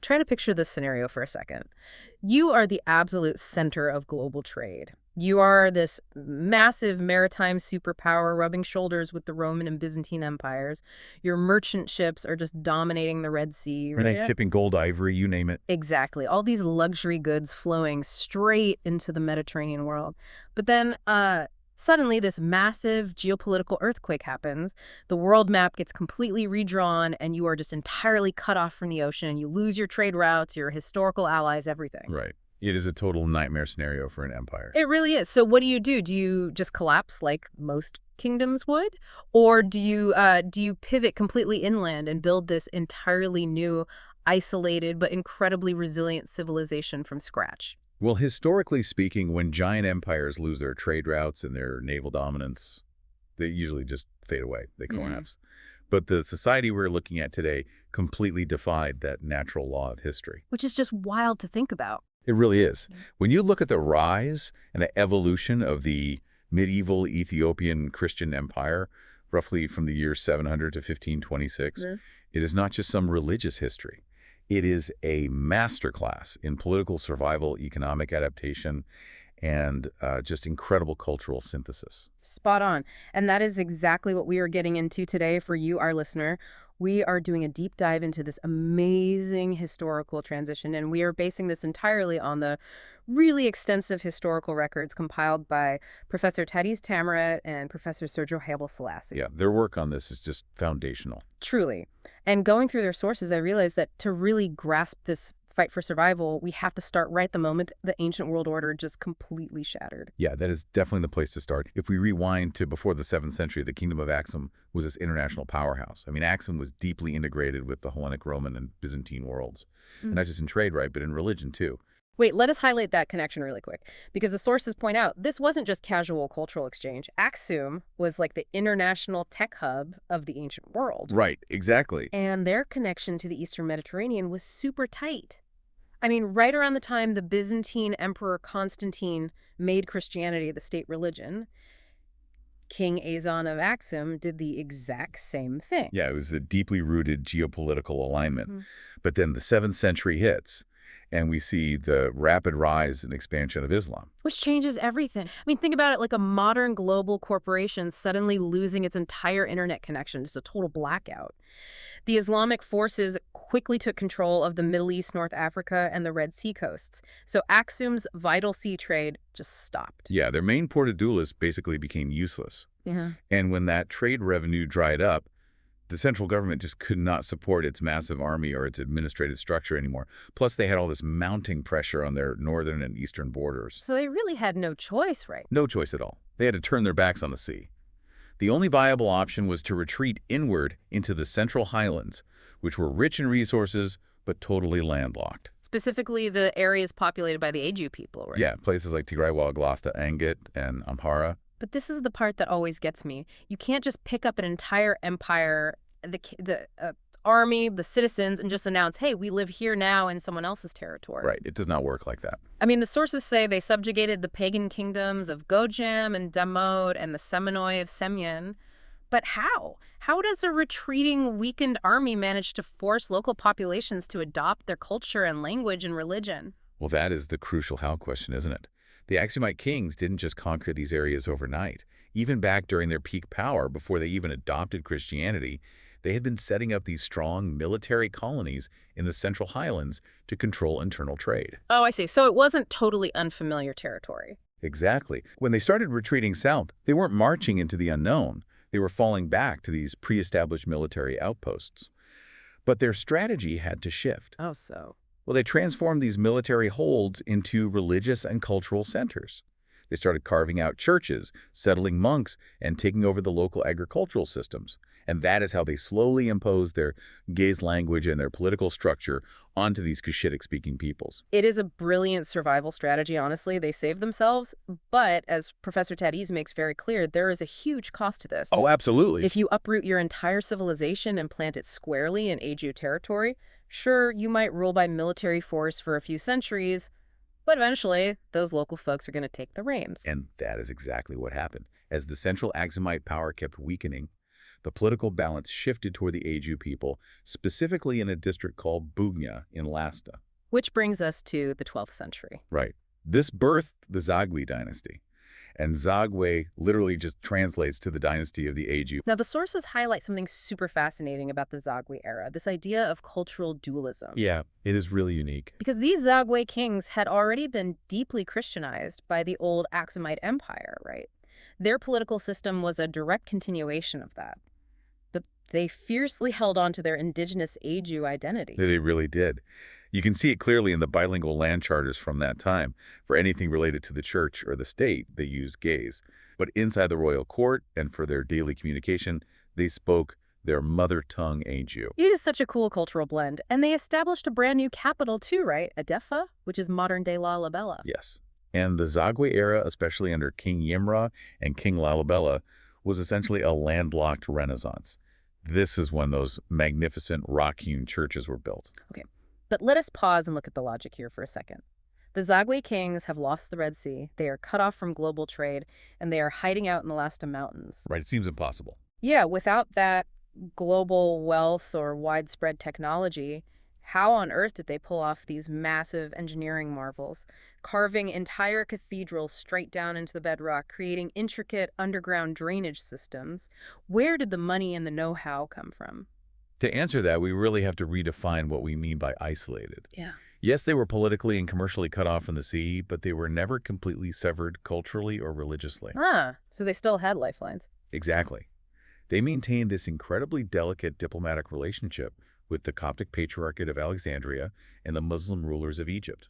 try to picture this scenario for a second. You are the absolute center of global trade. You are this massive maritime superpower rubbing shoulders with the Roman and Byzantine empires. Your merchant ships are just dominating the Red Sea. Right? Shipping gold, ivory, you name it. Exactly. All these luxury goods flowing straight into the Mediterranean world. But then suddenly this massive geopolitical earthquake happens. The world map gets completely redrawn and you are just entirely cut off from the ocean. You lose your trade routes, your historical allies, everything. Right. It is a total nightmare scenario for an empire. It really is. So what do? Do you just collapse like most kingdoms would? Or do you pivot completely inland and build this entirely new, isolated, but incredibly resilient civilization from scratch? Well, historically speaking, when giant empires lose their trade routes and their naval dominance, they usually just fade away. They collapse. But the society we're looking at today completely defied that natural law of history. Which is just wild to think about. It really is. When you look at the rise and the evolution of the medieval Ethiopian Christian empire, roughly from the year 700 to 1526, it is not just some religious history. It is a masterclass in political survival, economic adaptation, and just incredible cultural synthesis. Spot on. And that is exactly what we are getting into today for you, our listener. We are doing a deep dive into this amazing historical transition, and we are basing this entirely on the really extensive historical records compiled by Professor Thaddeus Tamaret and Professor Sergio Haile Selassie. Yeah, their work on this is just foundational. Truly. And going through their sources, I realized that to really grasp this fight for survival, we have to start right the moment the ancient world order just completely shattered. Yeah, that is definitely the place to start. If we rewind to before the 7th century, the Kingdom of Aksum was this international powerhouse. I mean, Aksum was deeply integrated with the Hellenic, Roman, and Byzantine worlds. And not just in trade, right, but in religion, too. Wait, let us highlight that connection really quick, because the sources point out this wasn't just casual cultural exchange. Aksum was like the international tech hub of the ancient world. Right, exactly. And their connection to the Eastern Mediterranean was super tight. I mean, right around the time the Byzantine Emperor Constantine made Christianity the state religion, King Azan of Aksum did the exact same thing. Yeah, it was a deeply rooted geopolitical alignment. But then the 7th century hits, and we see the rapid rise and expansion of Islam. Which changes everything. I mean, think about it like a modern global corporation suddenly losing its entire internet connection, just a total blackout. The Islamic forces quickly took control of the Middle East, North Africa, and the Red Sea coasts. So Aksum's vital sea trade just stopped. Yeah, their main port of Doulis basically became useless. And when that trade revenue dried up, the central government just could not support its massive army or its administrative structure anymore. Plus, they had all this mounting pressure on their northern and eastern borders. So they really had no choice, right? No choice at all. They had to turn their backs on the sea. The only viable option was to retreat inward into the Central Highlands, which were rich in resources but totally landlocked. Specifically the areas populated by the Aegean people, right? Yeah, places like Tigray, Wallaglosta, Angit, and Amhara. But this is the part that always gets me. You can't just pick up an entire empire, the army, the citizens, and just announce, hey, we live here now in someone else's territory. Right. It does not work like that. I mean, the sources say they subjugated the pagan kingdoms of Gojam and Damod and the Seminoi of Semyon. But how? How does a retreating, weakened army manage to force local populations to adopt their culture and language and religion? Well, that is the crucial how question, isn't it? The Aksumite kings didn't just conquer these areas overnight. Even back during their peak power, before they even adopted Christianity, they had been setting up these strong military colonies in the Central Highlands to control internal trade. Oh, I see. So it wasn't totally unfamiliar territory. Exactly. When they started retreating south, they weren't marching into the unknown. They were falling back to these pre-established military outposts. But their strategy had to shift. Oh, so? Well, they transformed these military holds into religious and cultural centers. They started carving out churches, settling monks, and taking over the local agricultural systems. And that is how they slowly imposed their Gaze language and their political structure onto these Cushitic-speaking peoples. It is a brilliant survival strategy, honestly. They saved themselves, but as Professor Thaddeus makes very clear, there is a huge cost to this. Oh, absolutely. If you uproot your entire civilization and plant it squarely in Aegean territory, sure, you might rule by military force for a few centuries, but eventually, those local folks are going to take the reins. And that is exactly what happened. As the central Aksumite power kept weakening, the political balance shifted toward the Aju people, specifically in a district called Bugna in Lasta. Which brings us to the 12th century. Right. This birthed the Zagwe dynasty. And Zagwe literally just translates to the dynasty of the Aju. Now, the sources highlight something super fascinating about the Zagwe era, this idea of cultural dualism. Yeah, it is really unique. Because these Zagwe kings had already been deeply Christianized by the old Aksumite Empire, right? Their political system was a direct continuation of that. But they fiercely held on to their indigenous Aju identity. They really did. You can see it clearly in the bilingual land charters from that time. For anything related to the church or the state, they used gaze. But inside the royal court and for their daily communication, they spoke their mother tongue Aju. It is such a cool cultural blend. And they established a brand new capital too, right? Adefa, which is modern-day Lalibela. Yes. And the Zagwe era, especially under King Yimra and King Lalibela, was essentially a landlocked renaissance. This is when those magnificent rock-hewn churches were built. Okay. But let us pause and look at the logic here for a second. The Zagwe kings have lost the Red Sea, they are cut off from global trade, and they are hiding out in the Lasta Mountains. Right, it seems impossible. Yeah, without that global wealth or widespread technology, how on earth did they pull off these massive engineering marvels, carving entire cathedrals straight down into the bedrock, creating intricate underground drainage systems? Where did the money and the know-how come from? To answer that, we really have to redefine what we mean by isolated. Yeah. Yes, they were politically and commercially cut off from the sea, but they were never completely severed culturally or religiously. So they still had lifelines. Exactly. They maintained this incredibly delicate diplomatic relationship with the Coptic Patriarchate of Alexandria and the Muslim rulers of Egypt.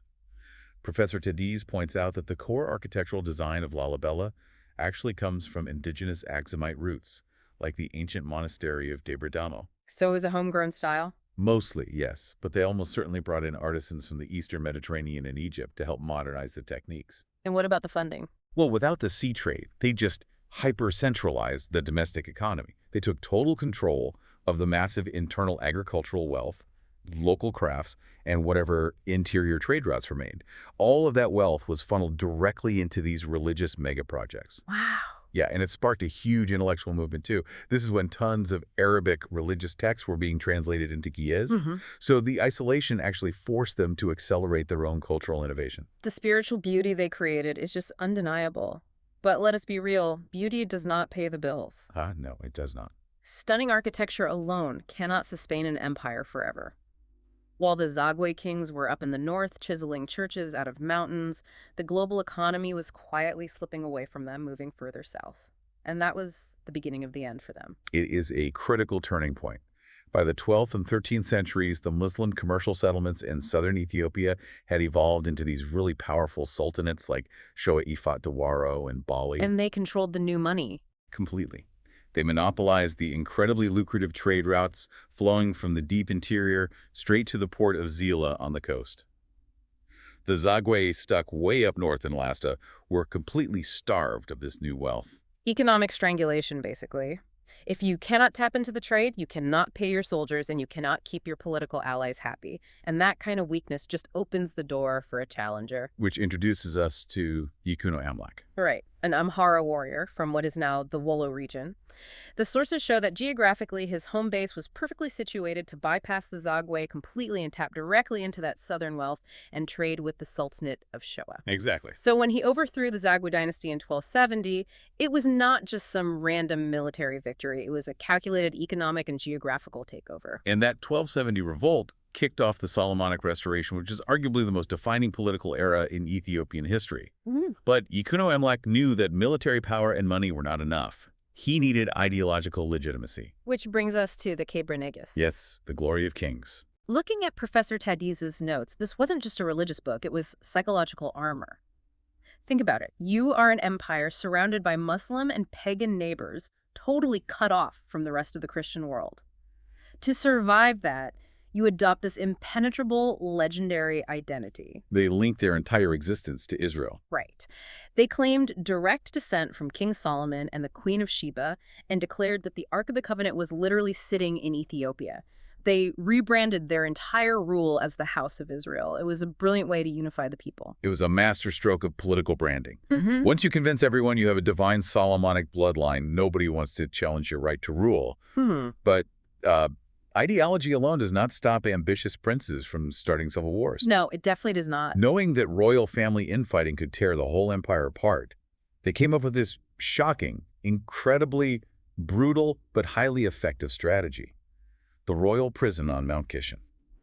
Professor Tewahedo points out that the core architectural design of Lalibela actually comes from indigenous Aksumite roots, like the ancient monastery of Debradamo. So it was a homegrown style? Mostly, yes, but they almost certainly brought in artisans from the Eastern Mediterranean and Egypt to help modernize the techniques. And what about the funding? Well, without the sea trade, they just hyper-centralized the domestic economy. They took total control of the massive internal agricultural wealth, local crafts, and whatever interior trade routes were made. All of that wealth was funneled directly into these religious mega projects. Wow. Yeah, and it sparked a huge intellectual movement, too. This is when tons of Arabic religious texts were being translated into Ge'ez. So the isolation actually forced them to accelerate their own cultural innovation. The spiritual beauty they created is just undeniable. But let us be real, beauty does not pay the bills. No, it does not. Stunning architecture alone cannot sustain an empire forever. While the Zagwe kings were up in the north, chiseling churches out of mountains, the global economy was quietly slipping away from them, moving further south. And that was the beginning of the end for them. It is a critical turning point. By the 12th and 13th centuries, the Muslim commercial settlements in southern Ethiopia had evolved into these really powerful sultanates like Shoa Ifat Dawaro and Bali. And they controlled the new money. Completely. They monopolized the incredibly lucrative trade routes flowing from the deep interior straight to the port of Zila on the coast. The Zagwe, stuck way up north in Lasta, were completely starved of this new wealth. Economic strangulation, basically. If you cannot tap into the trade, you cannot pay your soldiers and you cannot keep your political allies happy. And that kind of weakness just opens the door for a challenger. Which introduces us to Qedasse Bet. Right, an Amhara warrior from what is now the Wollo region. The sources show that geographically his home base was perfectly situated to bypass the Zagwe completely and tap directly into that southern wealth and trade with the Sultanate of Shoa. Exactly. So when he overthrew the Zagwe dynasty in 1270, it was not just some random military victory. It was a calculated economic and geographical takeover. And that 1270 revolt kicked off the Solomonic Restoration, which is arguably the most defining political era in Ethiopian history. But Qedasse Bet knew that military power and money were not enough. He needed ideological legitimacy. Which brings us to the Qedasse. Yes, the glory of kings. Looking at Professor Tewahedo's notes, this wasn't just a religious book, it was psychological armor. Think about it. You are an empire surrounded by Muslim and pagan neighbors, totally cut off from the rest of the Christian world. To survive that, you adopt this impenetrable, legendary identity. They linked their entire existence to Israel. Right. They claimed direct descent from King Solomon and the Queen of Sheba and declared that the Ark of the Covenant was literally sitting in Ethiopia. They rebranded their entire rule as the House of Israel. It was a brilliant way to unify the people. It was a masterstroke of political branding. Mm-hmm. Once you convince everyone you have a divine Solomonic bloodline, nobody wants to challenge your right to rule. But ideology alone does not stop ambitious princes from starting civil wars. No, it definitely does not. Knowing that royal family infighting could tear the whole empire apart, they came up with this shocking, incredibly brutal, but highly effective strategy. The royal prison on Mount Kishon.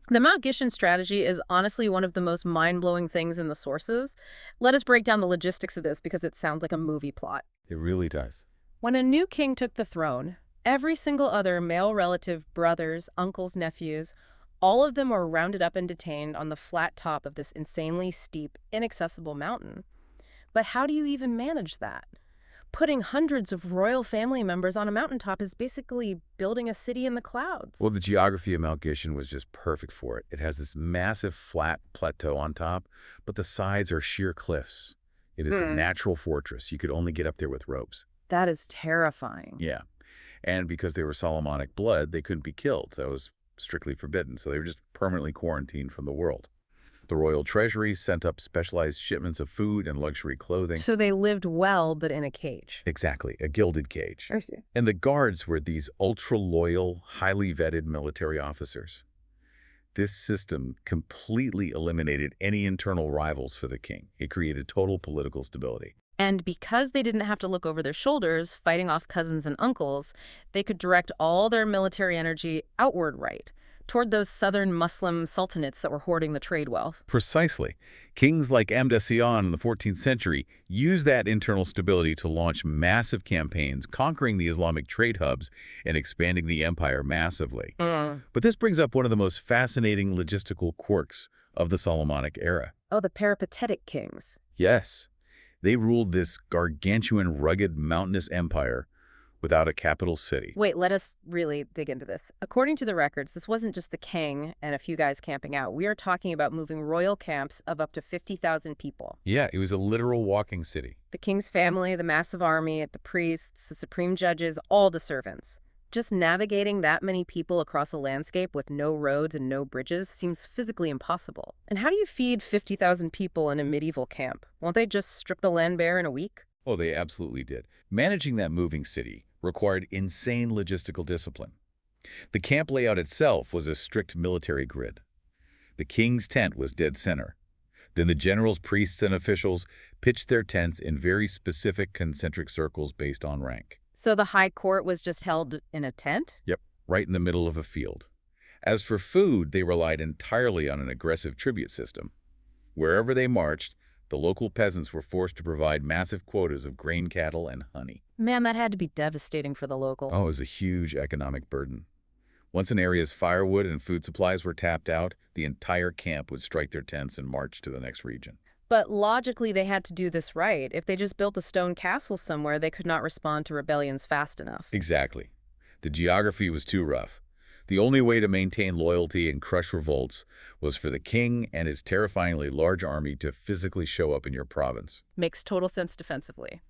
The Mount Kishon strategy is honestly one of the most mind-blowing things in the sources. Let us break down the logistics of this because it sounds like a movie plot. It really does. When a new king took the throne, every single other male relative, brothers, uncles, nephews, all of them were rounded up and detained on the flat top of this insanely steep, inaccessible mountain. But how do you even manage that? Putting hundreds of royal family members on a mountaintop is basically building a city in the clouds. Well, the geography of Mount Kishon was just perfect for it. It has this massive flat plateau on top, but the sides are sheer cliffs. It is a natural fortress. You could only get up there with ropes. That is terrifying. Yeah. And because they were Solomonic blood, they couldn't be killed. That was strictly forbidden. So they were just permanently quarantined from the world. The royal treasury sent up specialized shipments of food and luxury clothing. So they lived well, but in a cage. Exactly, a gilded cage. I see. And the guards were these ultra-loyal, highly vetted military officers. This system completely eliminated any internal rivals for the king. It created total political stability. And because they didn't have to look over their shoulders, fighting off cousins and uncles, they could direct all their military energy outward toward those southern Muslim sultanates that were hoarding the trade wealth. Precisely. Kings like Amdesian in the 14th century used that internal stability to launch massive campaigns, conquering the Islamic trade hubs and expanding the empire massively. But this brings up one of the most fascinating logistical quirks of the Solomonic era. Oh, the peripatetic kings. Yes. They ruled this gargantuan, rugged, mountainous empire without a capital city. Wait, let us really dig into this. According to the records, this wasn't just the king and a few guys camping out. We are talking about moving royal camps of up to 50,000 people. Yeah, it was a literal walking city. The king's family, the massive army, the priests, the supreme judges, all the servants. Just navigating that many people across a landscape with no roads and no bridges seems physically impossible. And how do you feed 50,000 people in a medieval camp? Won't they just strip the land bare in a week? Oh, they absolutely did. Managing that moving city required insane logistical discipline. The camp layout itself was a strict military grid. The king's tent was dead center. Then the generals, priests, and officials pitched their tents in very specific concentric circles based on rank. So the high court was just held in a tent? Yep, right in the middle of a field. As for food, they relied entirely on an aggressive tribute system. Wherever they marched, the local peasants were forced to provide massive quotas of grain, cattle, and honey. Man, that had to be devastating for the locals. Oh, it was a huge economic burden. Once an area's firewood and food supplies were tapped out, the entire camp would strike their tents and march to the next region. But logically, they had to do this right. If they just built a stone castle somewhere, they could not respond to rebellions fast enough. Exactly. The geography was too rough. The only way to maintain loyalty and crush revolts was for the king and his terrifyingly large army to physically show up in your province. Makes total sense defensively.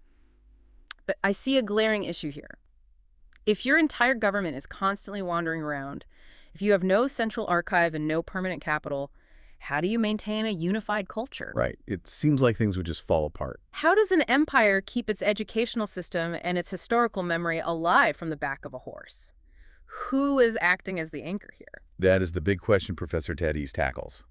But I see a glaring issue here. If your entire government is constantly wandering around, if you have no central archive and no permanent capital, how do you maintain a unified culture? Right. It seems like things would just fall apart. How does an empire keep its educational system and its historical memory alive from the back of a horse? Who is acting as the anchor here? That is the big question Professor Tadis tackles.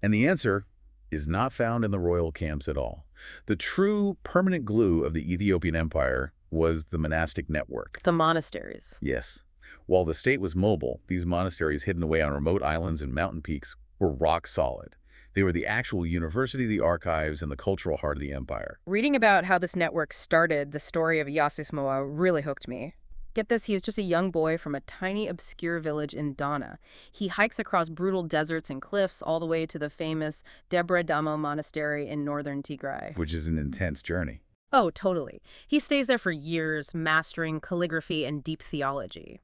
And the answer is not found in the royal camps at all. The true permanent glue of the Ethiopian empire was the monastic network. The monasteries. Yes. While the state was mobile, these monasteries hidden away on remote islands and mountain peaks were rock solid. They were the actual university, the archives, and the cultural heart of the empire. Reading about how this network started, the story of Yasusmoa really hooked me. Get this, he is just a young boy from a tiny, obscure village in Dana. He hikes across brutal deserts and cliffs all the way to the famous Debre Damo Monastery in northern Tigray. Which is an intense journey. Oh, totally. He stays there for years, mastering calligraphy and deep theology.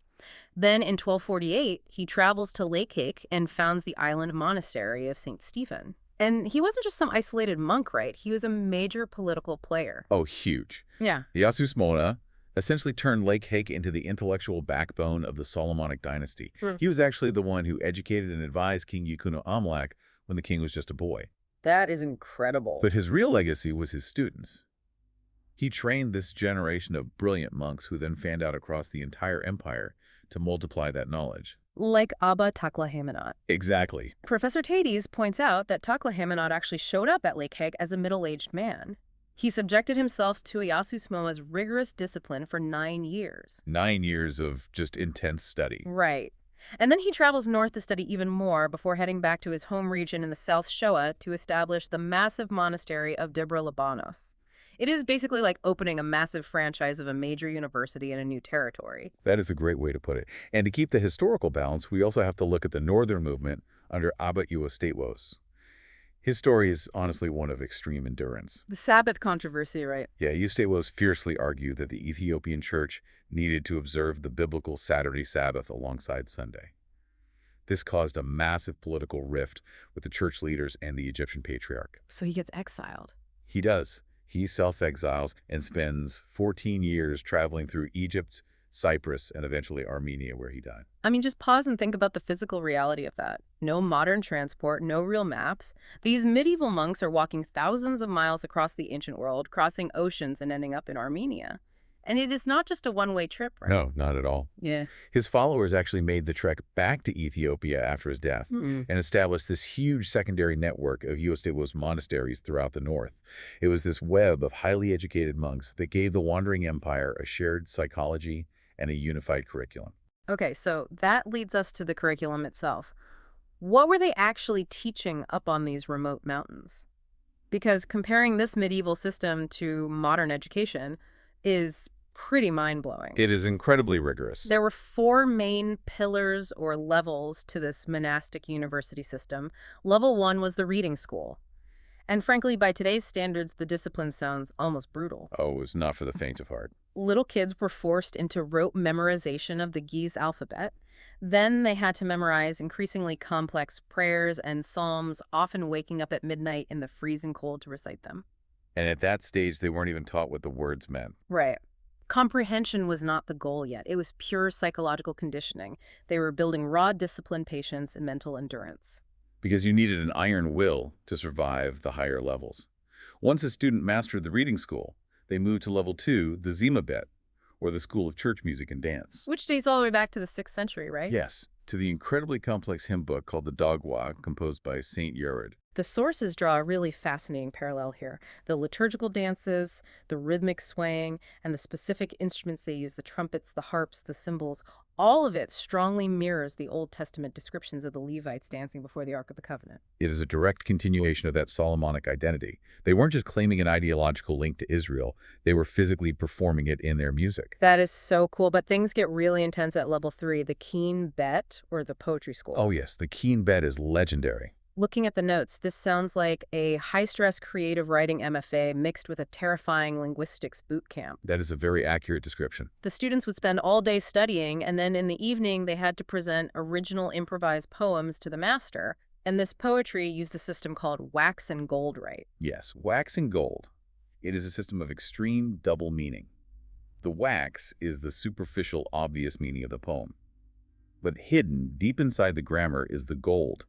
Then in 1248, he travels to Lake Hake and founds the island monastery of St. Stephen. And he wasn't just some isolated monk, right? He was a major political player. Oh, huge. Yeah. Yasusmoa essentially turned Lake Hague into the intellectual backbone of the Solomonic dynasty. Hmm. He was actually the one who educated and advised King Yukuno Amlak when the king was just a boy. That is incredible. But his real legacy was his students. He trained this generation of brilliant monks who then fanned out across the entire empire to multiply that knowledge. Like Abba Taklahamanot. Exactly. Professor Tades points out that Taklahamanot actually showed up at Lake Hague as a middle-aged man. He subjected himself to Iyasu Smoa's rigorous discipline for 9 years. 9 years of just intense study. Right. And then he travels north to study even more before heading back to his home region in the South Shoa to establish the massive monastery of Debre Libanos. It is basically like opening a massive franchise of a major university in a new territory. That is a great way to put it. And to keep the historical balance, we also have to look at the northern movement under Abba Iwastewos. His story is honestly one of extreme endurance. The Sabbath controversy, right? Yeah, Iwastewos fiercely argued that the Ethiopian Church needed to observe the biblical Saturday Sabbath alongside Sunday. This caused a massive political rift with the church leaders and the Egyptian patriarch. So he gets exiled. He does. He self-exiles and spends 14 years traveling through Egypt, Cyprus, and eventually Armenia, where he died. I mean, just pause and think about the physical reality of that. No modern transport, no real maps. These medieval monks are walking thousands of miles across the ancient world, crossing oceans and ending up in Armenia. And it is not just a one-way trip, right? No, not at all. Yeah. His followers actually made the trek back to Ethiopia after his death and established this huge secondary network of Iwastewos monasteries throughout the north. It was this web of highly educated monks that gave the wandering empire a shared psychology and a unified curriculum. Okay, so that leads us to the curriculum itself. What were they actually teaching up on these remote mountains? Because comparing this medieval system to modern education is pretty mind-blowing. It is incredibly rigorous. There were 4 main pillars or levels to this monastic university system. Level 1 was the reading school. And frankly, by today's standards, the discipline sounds almost brutal. Oh, it was not for the faint of heart. Little kids were forced into rote memorization of the Qedasse alphabet. Then they had to memorize increasingly complex prayers and psalms, often waking up at midnight in the freezing cold to recite them. And at that stage, they weren't even taught what the words meant. Right. Comprehension was not the goal yet. It was pure psychological conditioning. They were building raw discipline, patience, and mental endurance. Because you needed an iron will to survive the higher levels. Once a student mastered the reading school, they moved to level 2, the Zema Bet, or the School of Church Music and Dance. Which dates all the way back to the 6th century, right? Yes, to the incredibly complex hymn book called the Dagwa, composed by Saint Yerid. The sources draw a really fascinating parallel here. The liturgical dances, the rhythmic swaying, and the specific instruments they use, the trumpets, the harps, the cymbals, all of it strongly mirrors the Old Testament descriptions of the Levites dancing before the Ark of the Covenant. It is a direct continuation of that Solomonic identity. They weren't just claiming an ideological link to Israel, they were physically performing it in their music. That is so cool, but things get really intense at level 3, the Qene Bet, or the poetry school. Oh yes, the Quene Bet is legendary. Looking at the notes, this sounds like a high-stress creative writing MFA mixed with a terrifying linguistics boot camp. That is a very accurate description. The students would spend all day studying, and then in the evening they had to present original improvised poems to the master. And this poetry used the system called wax and gold rite. Yes, wax and gold. It is a system of extreme double meaning. The wax is the superficial, obvious meaning of the poem. But hidden deep inside the grammar is the gold,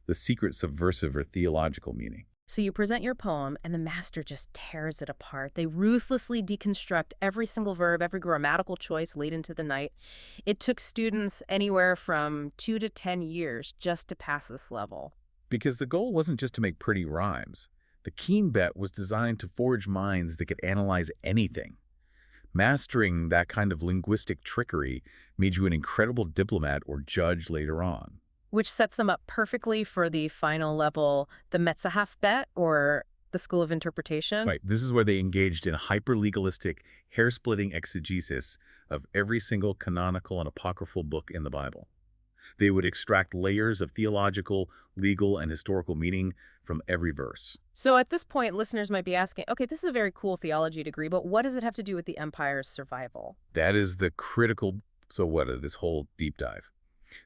the secret subversive or theological meaning. So you present your poem, and the master just tears it apart. They ruthlessly deconstruct every single verb, every grammatical choice late into the night. It took students anywhere from 2 to 10 years just to pass this level. Because the goal wasn't just to make pretty rhymes. The Qene Bet was designed to forge minds that could analyze anything. Mastering that kind of linguistic trickery made you an incredible diplomat or judge later on. Which sets them up perfectly for the final level, the Metsehaf Bet, or the School of Interpretation. Right. This is where they engaged in hyper-legalistic, hair-splitting exegesis of every single canonical and apocryphal book in the Bible. They would extract layers of theological, legal, and historical meaning from every verse. So at this point, listeners might be asking, okay, this is a very cool theology degree, but what does it have to do with the empire's survival? That is the critical, so what, of this whole deep dive.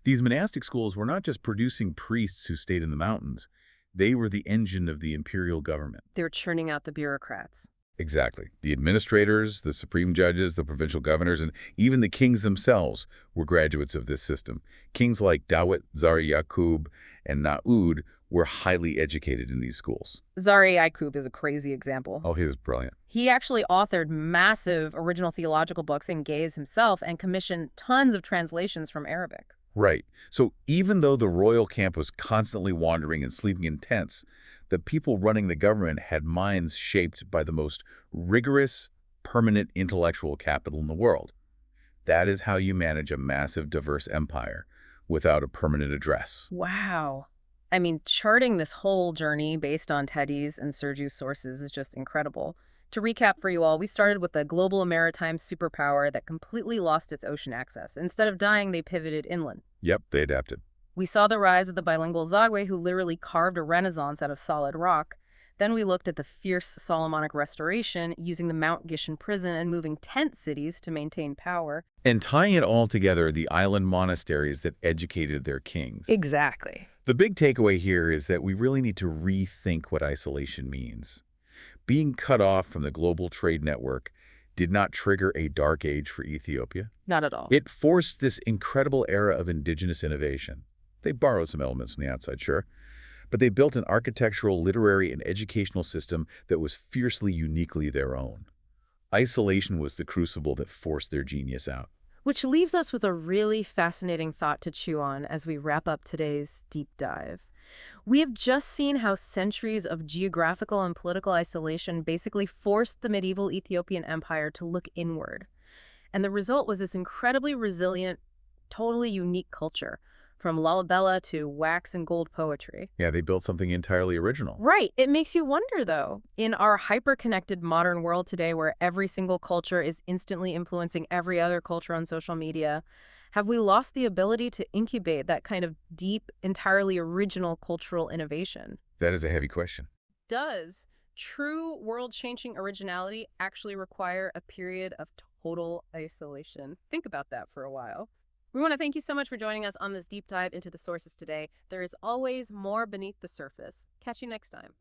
These monastic schools were not just producing priests who stayed in the mountains. They were the engine of the imperial government. They were churning out the bureaucrats. Exactly. The administrators, the supreme judges, the provincial governors, and even the kings themselves were graduates of this system. Kings like Dawit, Zari Yaqub, and Naud were highly educated in these schools. Zari Yaqub is a crazy example. Oh, he was brilliant. He actually authored massive original theological books in Ge'ez himself and commissioned tons of translations from Arabic. Right. So even though the royal camp was constantly wandering and sleeping in tents, the people running the government had minds shaped by the most rigorous, permanent intellectual capital in the world. That is how you manage a massive, diverse empire without a permanent address. Wow. I mean, charting this whole journey based on Teddy's and Sergiu's sources is just incredible. To recap for you all, we started with a global maritime superpower that completely lost its ocean access. Instead of dying, they pivoted inland. Yep, they adapted. We saw the rise of the bilingual Zagwe, who literally carved a renaissance out of solid rock. Then we looked at the fierce Solomonic restoration, using the Mount Gishan prison and moving tent cities to maintain power. And tying it all together, the island monasteries that educated their kings. Exactly. The big takeaway here is that we really need to rethink what isolation means. Being cut off from the global trade network did not trigger a dark age for Ethiopia. Not at all. It forced this incredible era of indigenous innovation. They borrowed some elements from the outside, sure, but they built an architectural, literary, and educational system that was fiercely uniquely their own. Isolation was the crucible that forced their genius out. Which leaves us with a really fascinating thought to chew on as we wrap up today's deep dive. We have just seen how centuries of geographical and political isolation basically forced the medieval Ethiopian empire to look inward. And the result was this incredibly resilient, totally unique culture, from Lalibela to wax and gold poetry. Yeah, they built something entirely original. Right. It makes you wonder, though, in our hyper-connected modern world today where every single culture is instantly influencing every other culture on social media, have we lost the ability to incubate that kind of deep, entirely original cultural innovation? That is a heavy question. Does true world-changing originality actually require a period of total isolation? Think about that for a while. We want to thank you so much for joining us on this deep dive into the sources today. There is always more beneath the surface. Catch you next time.